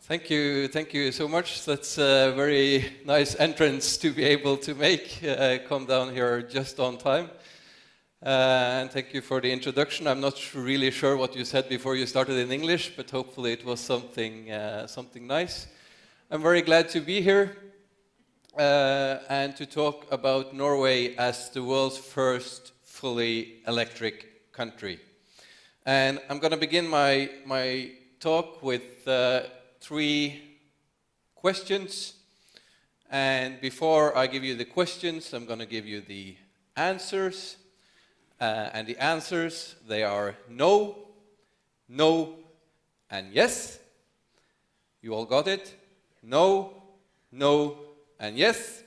Thank you so much. That's a very nice entrance to be able to make. Come down here just on time. And thank you for the introduction. I'm not really sure what you said before you started in English, but hopefully it was something nice. I'm very glad to be here and to talk about Norway as the world's first fully electric country. And I'm going to begin my talk with 3 questions, and before I give you the questions, I'm going to give you the answers, and the answers, they are no, no, and yes. You all got it? No, no, and yes.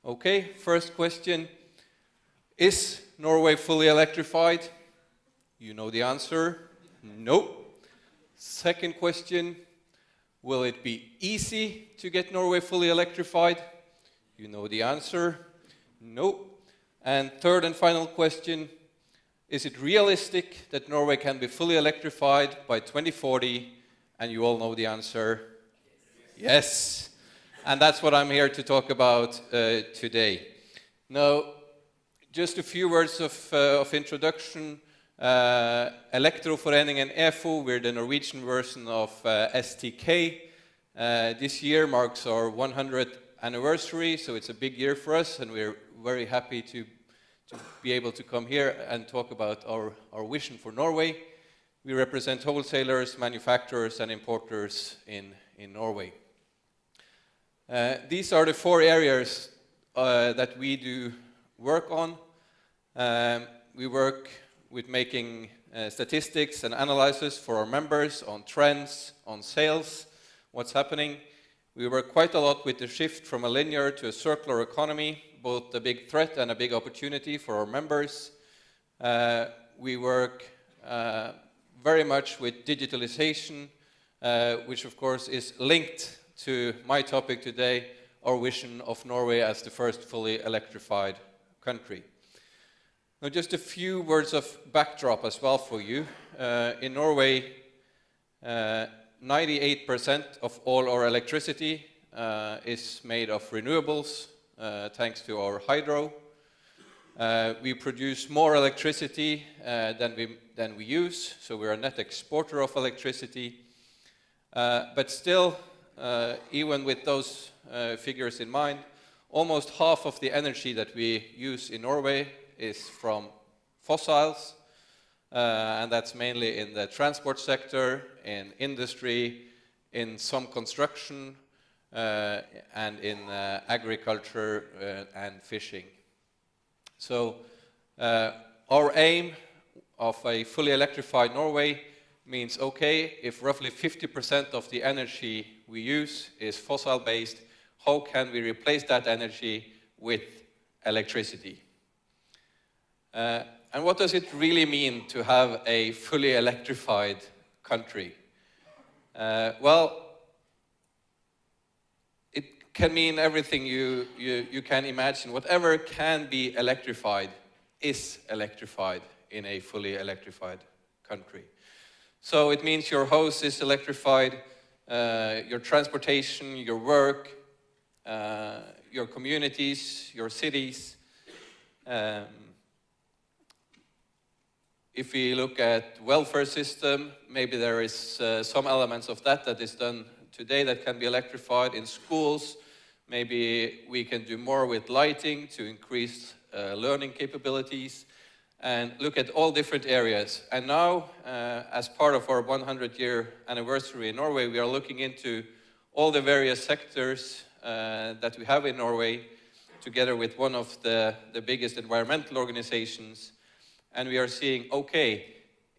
Okay, first question, is Norway fully electrified? You know the answer, no. Second question, will it be easy to get Norway fully electrified? You know the answer, no. And third and final question, is it realistic that Norway can be fully electrified by 2040? And you all know the answer, yes. And that's what I'm here to talk about today. Now, just a few words of introduction. Elektroforeningen EFO, we're the Norwegian version of STK. This year marks our 100th anniversary, so it's a big year for us, and we're very happy to be able to come here and talk about our vision for Norway. We represent wholesalers, manufacturers, and importers in Norway. These are the 4 areas that we do work on. We work with making statistics and analysis for our members on trends, on sales, what's happening. We work quite a lot with the shift from a linear to a circular economy, both a big threat and a big opportunity for our members. We work very much with digitalization, which of course is linked to my topic today, our vision of Norway as the first fully electrified country. Now, just a few words of backdrop as well for you. In Norway, 98% of all our electricity is made of renewables, thanks to our hydro. We produce more electricity than we use, so we're a net exporter of electricity. But still, even with those figures in mind, almost half of the energy that we use in Norway is from fossils, and that's mainly in the transport sector, in industry, in some construction, and in agriculture and fishing. So our aim of a fully electrified Norway means, okay, if roughly 50% of the energy we use is fossil-based, how can we replace that energy with electricity? And what does it really mean to have a fully electrified country? Well, it can mean everything you can imagine. Whatever can be electrified is electrified in a fully electrified country. So it means your house is electrified, your transportation, your work, your communities, your cities. If we look at welfare system, maybe there is some elements of that is done today that can be electrified. In schools, maybe we can do more with lighting to increase learning capabilities, and look at all different areas. And now, as part of our 100-year anniversary in Norway, we are looking into all the various sectors that we have in Norway, together with one of the biggest environmental organizations. And we are seeing, okay,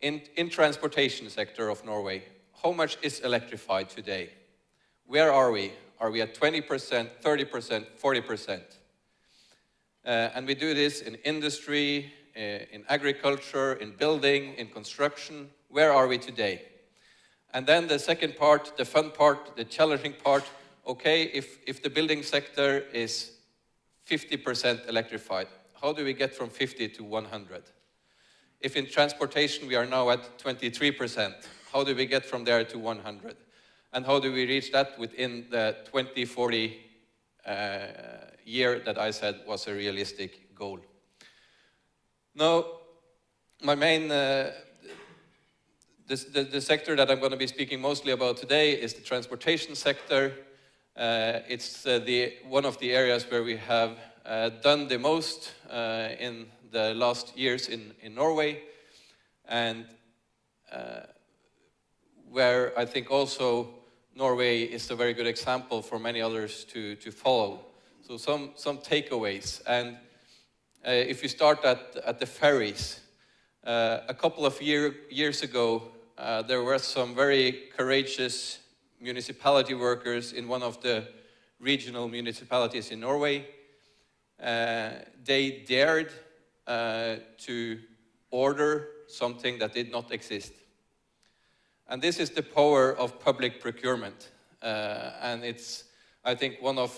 in transportation sector of Norway, how much is electrified today? Where are we? Are we at 20%, 30%, 40%? And we do this in industry, in agriculture, in building, in construction. Where are we today? And then the second part, the fun part, the challenging part, okay, if the building sector is 50% electrified, how do we get from 50 to 100? If in transportation we are now at 23%, how do we get from there to 100? And how do we reach that within the 2040 year that I said was a realistic goal? Now, my main, the sector that I'm going to be speaking mostly about today is the transportation sector. It's one of the areas where we have done the most in the last years in Norway, and where I think also Norway is a very good example for many others to follow. So some takeaways, and if you start at the ferries, a couple of years ago there were some very courageous municipality workers in one of the regional municipalities in Norway. They dared to order something that did not exist. And this is the power of public procurement. And it's, I think, one of,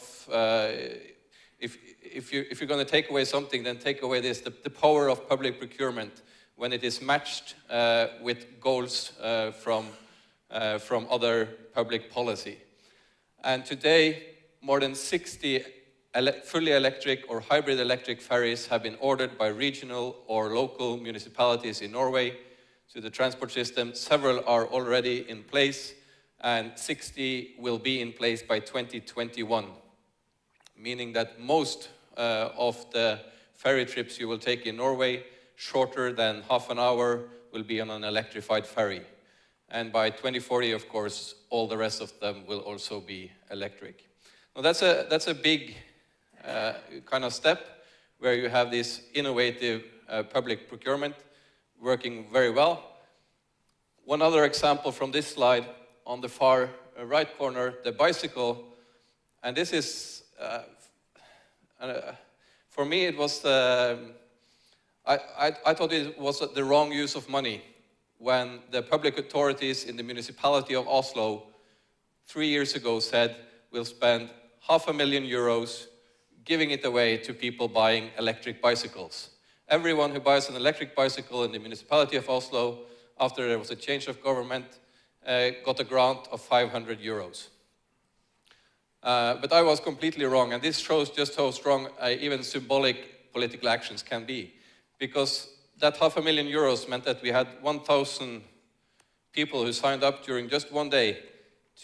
if you're going to take away something, then take away this, the power of public procurement when it is matched with goals from other public policy. And today, more than 60 fully electric or hybrid electric ferries have been ordered by regional or local municipalities in Norway to the transport system. Several are already in place, and 60 will be in place by 2021, meaning that most of the ferry trips you will take in Norway, shorter than half an hour, will be on an electrified ferry. And by 2040, of course, all the rest of them will also be electric. Now that's a big kind of step where you have this innovative public procurement working very well. One other example from this slide, on the far right corner, the bicycle. And this is, for me, it was, I thought it was the wrong use of money when the public authorities in the municipality of Oslo 3 years ago said, we'll spend €500,000 giving it away to people buying electric bicycles. Everyone who buys an electric bicycle in the municipality of Oslo, after there was a change of government, got a grant of €500. But I was completely wrong, and this shows just how strong even symbolic political actions can be. Because that €500,000 meant that we had 1,000 people who signed up during just one day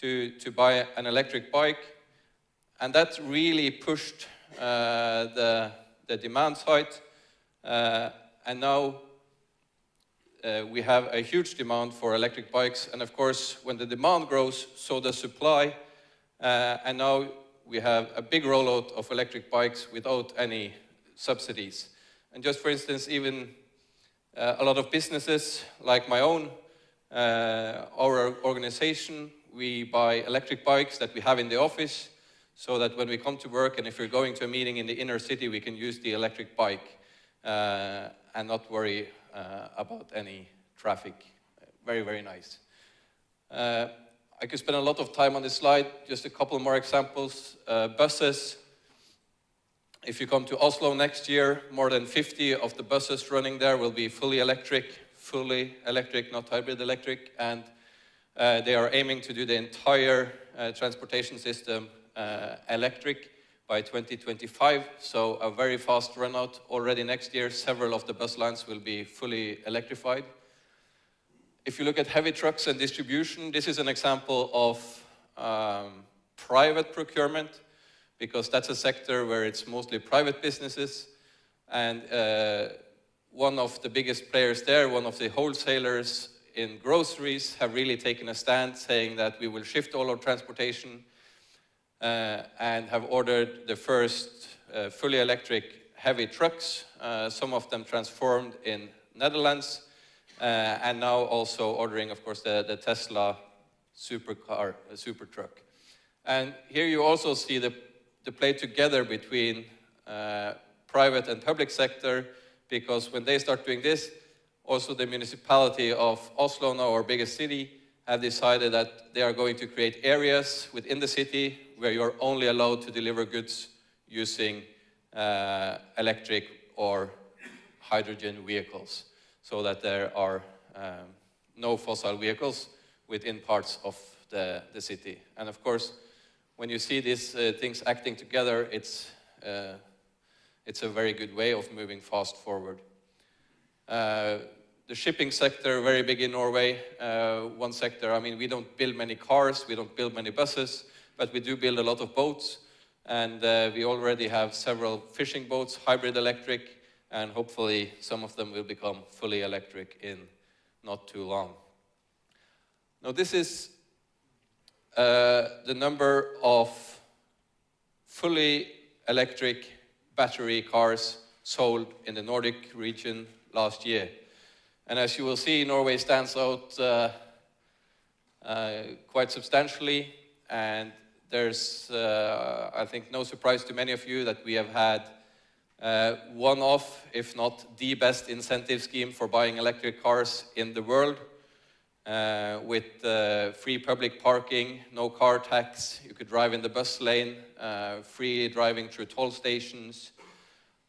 to buy an electric bike, and that really pushed the demand side. And now we have a huge demand for electric bikes, and of course when the demand grows, so does supply, and now we have a big rollout of electric bikes without any subsidies. And just for instance, even a lot of businesses like my own, our organization, we buy electric bikes that we have in the office, so that when we come to work and if we're going to a meeting in the inner city, we can use the electric bike and not worry about any traffic. Very, very nice. I could spend a lot of time on this slide. Just a couple more examples. Buses. If you come to Oslo next year, more than 50 of the buses running there will be fully electric, not hybrid electric, and they are aiming to do the entire transportation system electric by 2025, so a very fast run out. Already next year, several of the bus lines will be fully electrified. If you look at heavy trucks and distribution, this is an example of private procurement, because that's a sector where it's mostly private businesses, and one of the biggest players there, one of the wholesalers in groceries, have really taken a stand saying that we will shift all our transportation and have ordered the first fully electric heavy trucks, some of them transformed in Netherlands, and now also ordering, of course, the Tesla supercar, super truck. And here you also see the play together between private and public sector, because when they start doing this, also the municipality of Oslo, now our biggest city, have decided that they are going to create areas within the city where you're only allowed to deliver goods using electric or hydrogen vehicles, so that there are no fossil vehicles within parts of the city. And of course, when you see these things acting together, it's a very good way of moving fast forward. The shipping sector, very big in Norway. One sector, I mean, we don't build many cars, we don't build many buses, but we do build a lot of boats. And we already have several fishing boats, hybrid electric, and hopefully some of them will become fully electric in not too long. Now this is the number of fully electric battery cars sold in the Nordic region last year. And as you will see, Norway stands out quite substantially, and there's, I think, no surprise to many of you that we have had one of, if not the best incentive scheme for buying electric cars in the world, with free public parking, no car tax, you could drive in the bus lane, free driving through toll stations,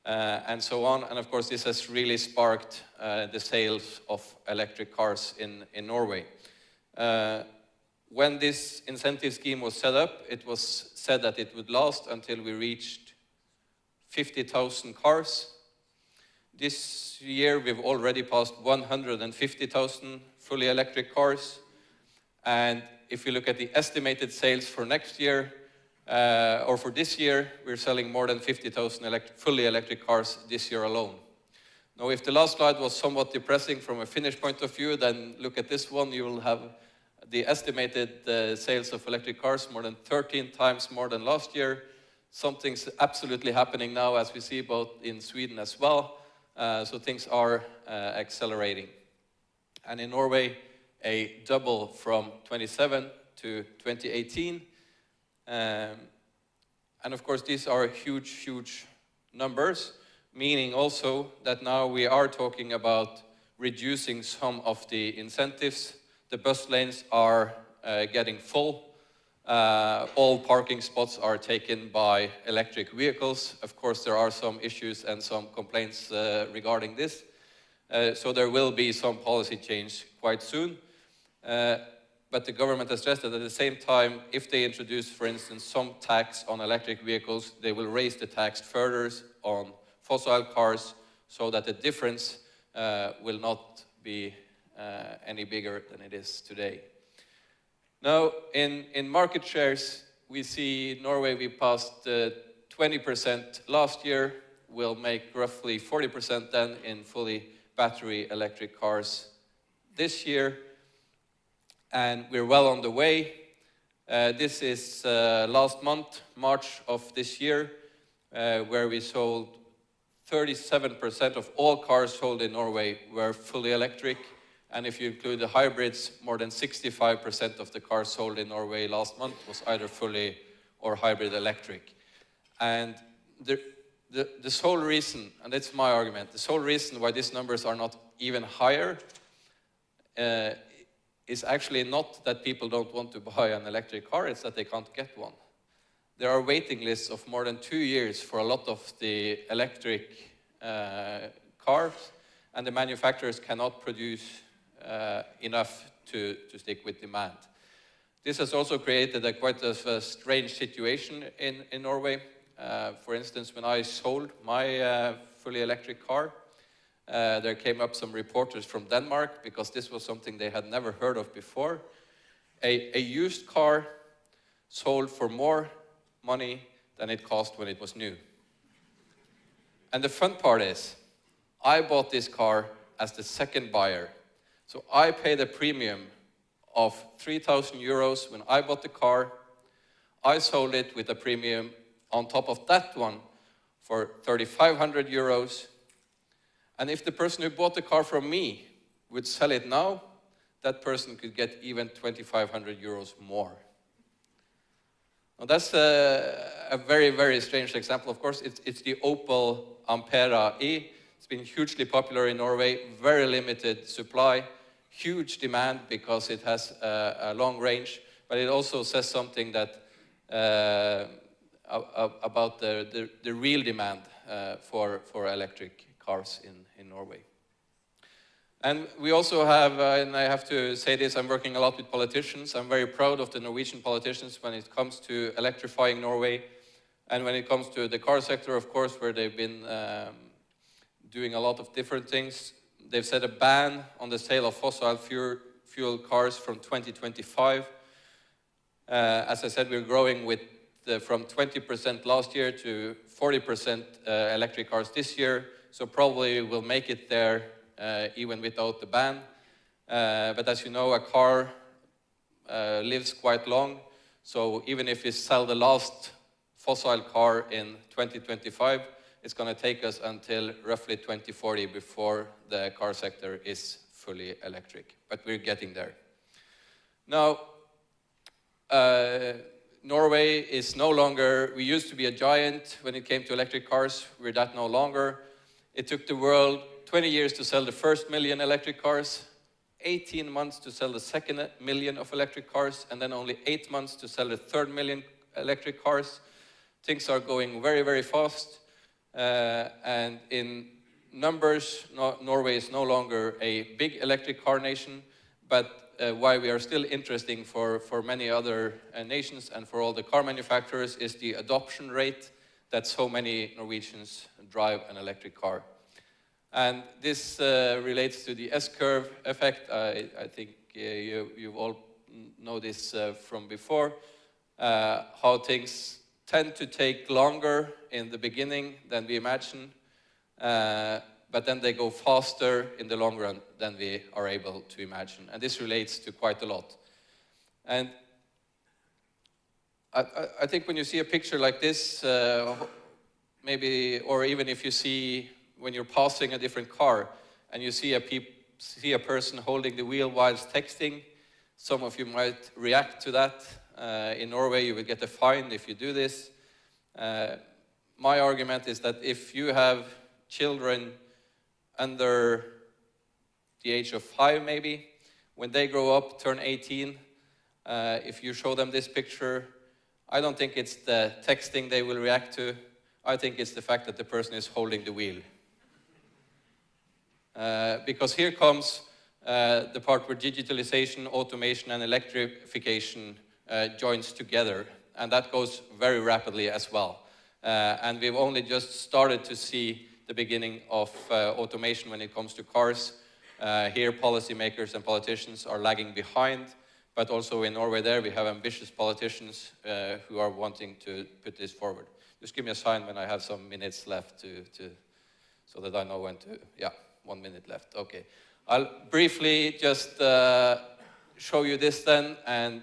and so on. And of course, this has really sparked the sales of electric cars in Norway. When this incentive scheme was set up, it was said that it would last until we reached 50,000 cars. This year, we've already passed 150,000 fully electric cars. And if you look at the estimated sales for next year, or for this year, we're selling more than 50,000 fully electric cars this year alone. Now, if the last slide was somewhat depressing from a Finnish point of view, then look at this one. You will have the estimated sales of electric cars more than 13 times more than last year. Something's absolutely happening now, as we see both in Sweden as well. So things are accelerating. And in Norway, a double from 27 to 2018. And of course, these are huge, huge numbers, meaning also that now we are talking about reducing some of the incentives. The bus lanes are getting full. All parking spots are taken by electric vehicles. Of course, there are some issues and some complaints regarding this. So there will be some policy change quite soon. But the government has stressed that at the same time, if they introduce, for instance, some tax on electric vehicles, they will raise the tax further on fossil cars so that the difference will not be any bigger than it is today. Now, in market shares, we see Norway, we passed 20% last year. We'll make roughly 40% then in fully battery electric cars this year. And we're well on the way. This is last month, March of this year, where we sold 37% of all cars sold in Norway were fully electric. And if you include the hybrids, more than 65% of the cars sold in Norway last month was either fully or hybrid electric. And the sole reason, and that's my argument, the sole reason why these numbers are not even higher is actually not that people don't want to buy an electric car, it's that they can't get one. There are waiting lists of more than 2 years for a lot of the electric cars, and the manufacturers cannot produce enough to stick with demand. This has also created quite a strange situation in Norway. For instance, when I sold my fully electric car, there came up some reporters from Denmark, because this was something they had never heard of before. A used car sold for more money than it cost when it was new. And the fun part is, I bought this car as the second buyer. So I paid a premium of 3,000 euros when I bought the car. I sold it with a premium on top of that one for 3,500 euros. And if the person who bought the car from me would sell it now, that person could get even 2,500 euros more. Now that's a very, very strange example. Of course, it's the Opel Ampera E. It's been hugely popular in Norway, very limited supply, huge demand because it has a long range, but it also says something that about the real demand for electric cars in Norway. And we also have, and I have to say this, I'm working a lot with politicians. I'm very proud of the Norwegian politicians when it comes to electrifying Norway. And when it comes to the car sector, of course, where they've been doing a lot of different things. They've set a ban on the sale of fossil fuel cars from 2025. As I said, we're growing with from 20% last year to 40% electric cars this year. So probably we'll make it there even without the ban. But as you know, a car lives quite long. So even if we sell the last fossil car in 2025, it's going to take us until roughly 2040 before the car sector is fully electric. But we're getting there. Now, Norway is no longer, we used to be a giant when it came to electric cars. We're that no longer. It took the world 20 years to sell the first million electric cars, 18 months to sell the second million of electric cars, and then only 8 months to sell the third million electric cars. Things are going very, very fast. And in numbers, Norway is no longer a big electric car nation, but why we are still interesting for many other nations and for all the car manufacturers is the adoption rate that so many Norwegians drive an electric car. And this relates to the S-curve effect. I think you all know this from before, how things tend to take longer in the beginning than we imagine, but then they go faster in the long run than we are able to imagine. And this relates to quite a lot. And I think when you see a picture like this, maybe, or even if you see when you're passing a different car and you see a person holding the wheel whilst texting, some of you might react to that. In Norway, you will get a fine if you do this. My argument is that if you have children under the age of 5 maybe, when they grow up, turn 18, if you show them this picture, I don't think it's the texting they will react to. I think it's the fact that the person is holding the wheel. Because here comes the part where digitalization, automation, and electrification joins together, and that goes very rapidly as well. And we've only just started to see the beginning of automation when it comes to cars. Here, policymakers and politicians are lagging behind, but also in Norway there, we have ambitious politicians who are wanting to put this forward. Just give me a sign when I have some minutes left so that I know when to, yeah, 1 minute left, okay. I'll briefly just show you this then, and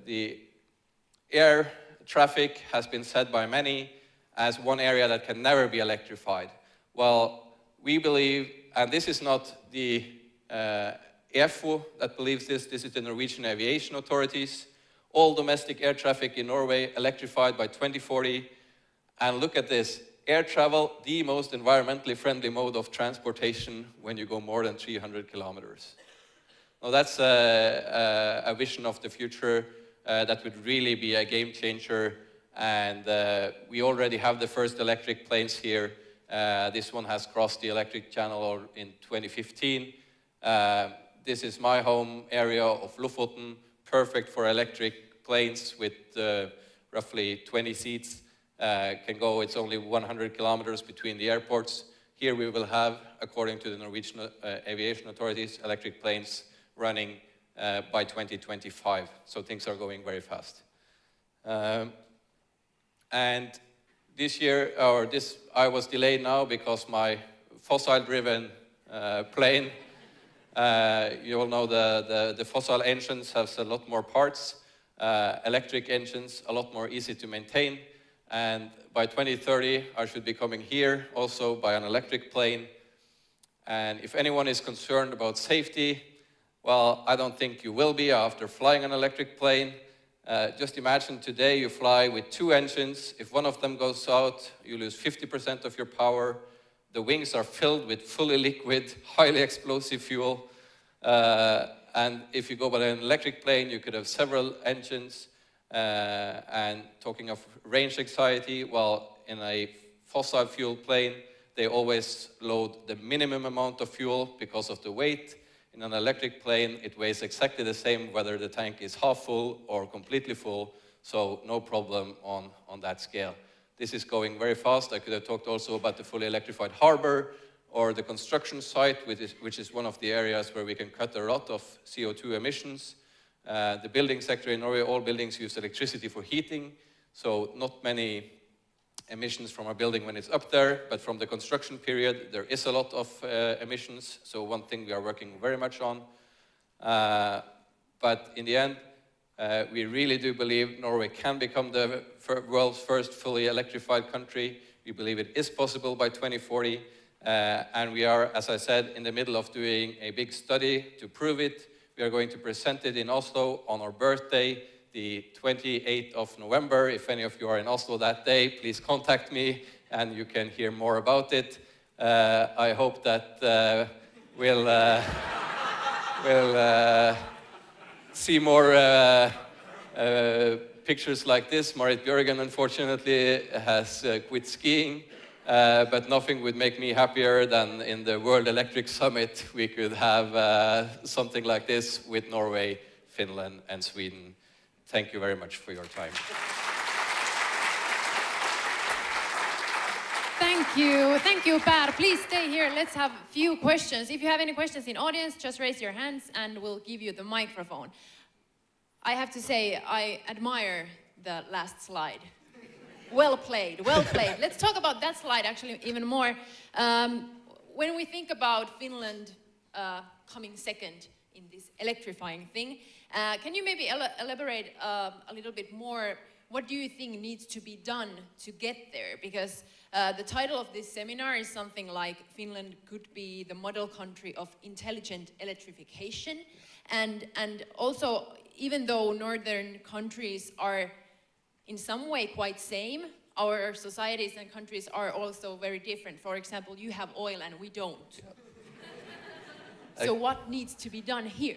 the air traffic has been said by many as one area that can never be electrified. Well, we believe, and this is not the EFO that believes this is the Norwegian aviation authorities, all domestic air traffic in Norway electrified by 2040, and look at this, air travel, the most environmentally friendly mode of transportation when you go more than 300 kilometers. Now that's a vision of the future that would really be a game changer, and we already have the first electric planes here. This one has crossed the electric channel in 2015. This is my home area of Lofoten, perfect for electric planes with roughly 20 seats. Can go, it's only 100 kilometers between the airports. Here we will have, according to the Norwegian aviation authorities, electric planes running by 2025. So things are going very fast. And this year, I was delayed now because my fossil-driven plane, you all know the fossil engines have a lot more parts, electric engines a lot more easy to maintain, and by 2030 I should be coming here also by an electric plane. And if anyone is concerned about safety, well, I don't think you will be after flying an electric plane. Just imagine today you fly with 2 engines. If one of them goes out, you lose 50% of your power. The wings are filled with fully liquid, highly explosive fuel. And if you go by an electric plane, you could have several engines. And talking of range anxiety, well, in a fossil fuel plane, they always load the minimum amount of fuel because of the weight. In an electric plane, it weighs exactly the same whether the tank is half full or completely full, so no problem on that scale. This is going very fast. I could have talked also about the fully electrified harbor or the construction site, which is one of the areas where we can cut a lot of CO2 emissions. The building sector in Norway, all buildings use electricity for heating, so not many emissions from a building when it's up there, but from the construction period, there is a lot of emissions, so one thing we are working very much on. But in the end, we really do believe Norway can become the world's first fully electrified country. We believe it is possible by 2040, and we are, as I said, in the middle of doing a big study to prove it. We are going to present it in Oslo on our birthday, the 28th of November. If any of you are in Oslo that day, please contact me and you can hear more about it. I hope that we'll see more pictures like this. Marit Bjørgen, unfortunately, has quit skiing, but nothing would make me happier than in the World Electric Summit we could have something like this with Norway, Finland, and Sweden. Thank you very much for your time. Thank you, Per. Please stay here. Let's have a few questions. If you have any questions in audience, just raise your hands and we'll give you the microphone. I have to say, I admire the last slide. Well played, well played. Let's talk about that slide actually even more. When we think about Finland coming second in this electrifying thing, can you maybe elaborate a little bit more? What do you think needs to be done to get there? Because the title of this seminar is something like Finland could be the model country of intelligent electrification. And also, even though northern countries are in some way quite same, our societies and countries are also very different. For example, you have oil and we don't. So what needs to be done here?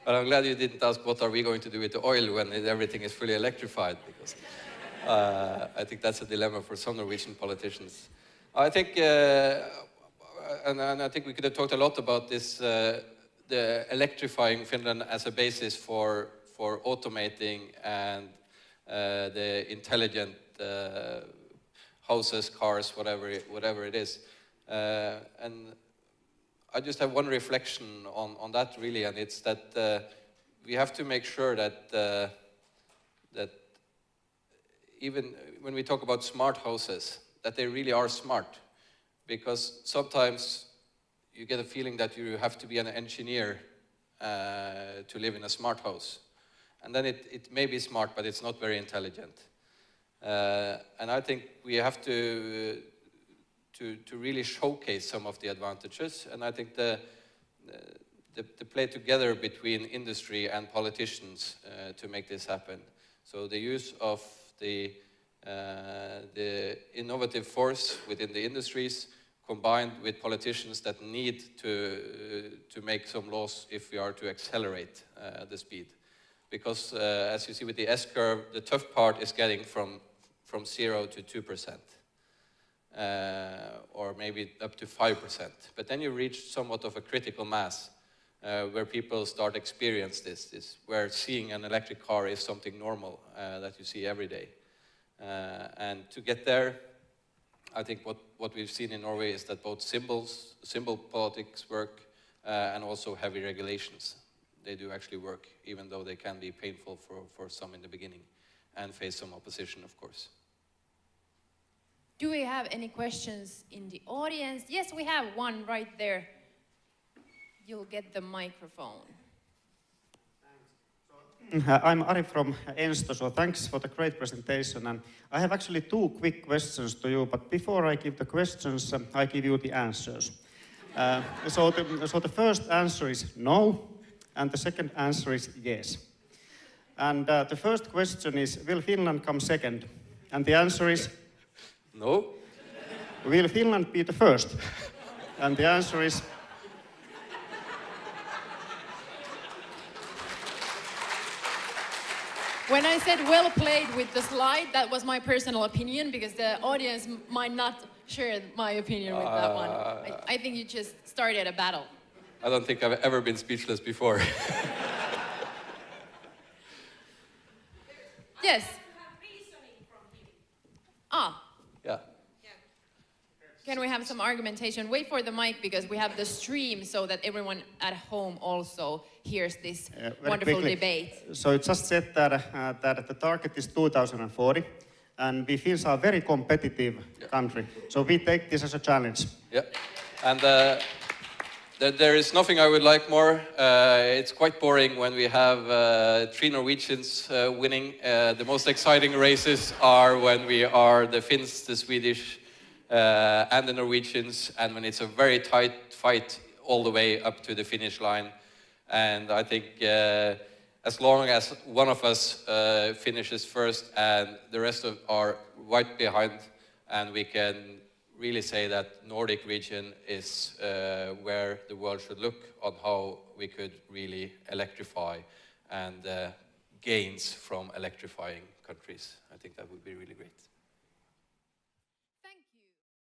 Well, I'm glad you didn't ask what are we going to do with the oil when everything is fully electrified, because I think that's a dilemma for some Norwegian politicians. I think, and I think we could have talked a lot about this, the electrifying Finland as a basis for automating and the intelligent houses, cars, whatever it is. And I just have one reflection on that really, and it's that we have to make sure that that even when we talk about smart houses, that they really are smart, because sometimes you get a feeling that you have to be an engineer to live in a smart house, and then it may be smart, but it's not very intelligent. And I think we have to really showcase some of the advantages, and I think the play together between industry and politicians to make this happen. So the use of the innovative force within the industries combined with politicians that need to make some laws if we are to accelerate the speed. Because as you see with the S-curve, the tough part is getting from 0 to 2%. Or maybe up to 5%. But then you reach somewhat of a critical mass where people start experience this, where seeing an electric car is something normal that you see every day. And to get there, I think what we've seen in Norway is that both symbol politics work and also heavy regulations. They do actually work, even though they can be painful for some in the beginning and face some opposition, of course. Do we have any questions in the audience? Yes, we have one right there. You'll get the microphone. Thanks. I'm Ari from Ensto, so thanks for the great presentation. And I have actually two quick questions to you, but before I give the questions, I give you the answers. So the first answer is no, and the second answer is yes. And the first question is, will Finland come second? And the answer is no. Will Finland be the first? And the answer is when I said well played with the slide, that was my personal opinion, because the audience might not share my opinion with that one. I think you just started a battle. I don't think I've ever been speechless before. Yes. Ah. Yeah. Can we have some argumentation? Wait for the mic because we have the stream so that everyone at home also hears this wonderful quickly. debate. So it just said that the target is 2040, and we Finns are a very competitive country. So we take this as a challenge. Yeah. And there is nothing I would like more. It's quite boring when we have 3 Norwegians winning. The most exciting races are when we are the Finns, the Swedish, and the Norwegians, and when it's a very tight fight all the way up to the finish line. And I think as long as one of us finishes first and the rest are right behind, and we can really say that Nordic region is where the world should look on how we could really electrify and gains from electrifying countries. I think that would be really great.